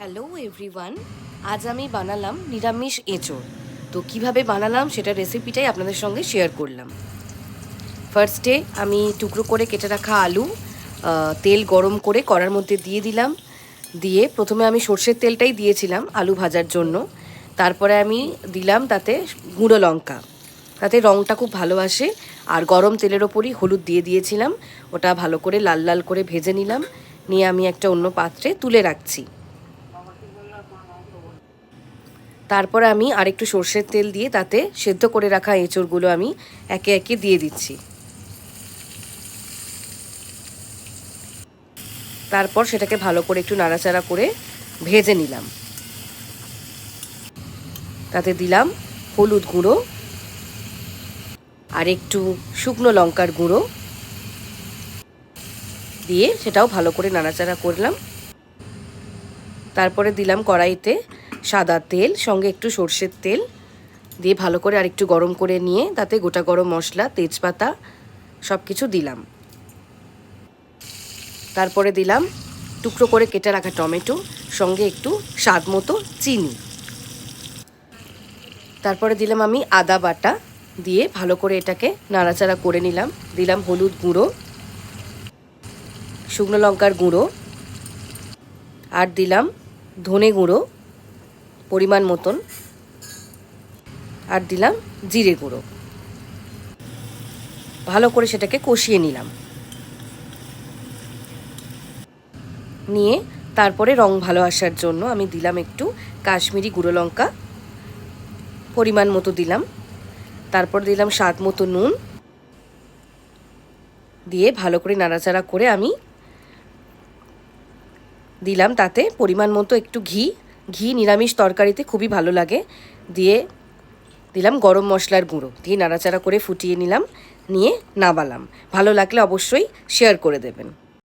Hello everyone, আজ আমি বানালাম নিরামিষ এঁচোড়। তো কিভাবে বানালাম সেটা রেসিপিটাই আপনাদের সঙ্গে শেয়ার করলাম। ফার্স্টে আমি টুকরো করে কেটে রাখা আলু তেল গরম করে কড়ার মধ্যে দিয়ে দিলাম। দিয়ে প্রথমে আমি সর্ষের তেলটাই দিয়েছিলাম আলু ভাজার জন্য। তারপরে আমি দিলাম তাতে গুঁড়ো লঙ্কা, তাতে রঙটা খুব ভালো আসে। আর গরম তেলের ওপরই হলুদ দিয়ে দিয়েছিলাম। ওটা ভালো করে লাল লাল করে ভেজে নিলাম। নিয়ে আমি একটা অন্য পাত্রে তুলে রাখছি। তারপর আমি আরেকটু সর্ষের তেল দিয়ে তাতে সেদ্ধ করে রাখা এঁচোড়গুলো আমি একে একে দিয়ে দিচ্ছি। তারপর সেটাকে ভালো করে একটু নাড়াচাড়া করে ভেজে নিলাম। তাতে দিলাম হলুদ গুঁড়ো আর একটু শুকনো লঙ্কার গুঁড়ো দিয়ে সেটাও ভালো করে নাড়াচাড়া করলাম। তারপরে দিলাম কড়াইতে সাদা তেল, সঙ্গে একটু সর্ষের তেল দিয়ে ভালো করে আরেকটু গরম করে নিয়ে তাতে গোটা গরম মশলা, তেজপাতা সব কিছু দিলাম। তারপরে দিলাম টুকরো করে কেটে রাখা টমেটো, সঙ্গে একটু স্বাদ মতো চিনি। তারপরে দিলাম আমি আদা বাটা দিয়ে ভালো করে এটাকে নাড়াচাড়া করে নিলাম। দিলাম হলুদ গুঁড়ো, শুকনো লঙ্কার গুঁড়ো আর দিলাম ধনে গুঁড়ো পরিমাণ মতন, আর দিলাম জিরে গুঁড়ো। ভালো করে সেটাকে কষিয়ে নিলাম। নিয়ে তারপরে রং ভালো আসার জন্য আমি দিলাম একটু কাশ্মীরি গুঁড়ো লঙ্কা পরিমাণ মতো দিলাম। তারপর দিলাম স্বাদ মতো নুন দিয়ে ভালো করে নাড়াচাড়া করে আমি দিলাম তাতে পরিমাণ মতো একটু ঘি নিরামিষ তরকারিতে খুবই ভালো লাগে। দিয়ে দিলাম গরম মশলার গুঁড়ো দিয়ে নাড়াচাড়া করে ফুটিয়ে নিলাম। নিয়ে নামালাম। ভালো লাগলে অবশ্যই শেয়ার করে দেবেন।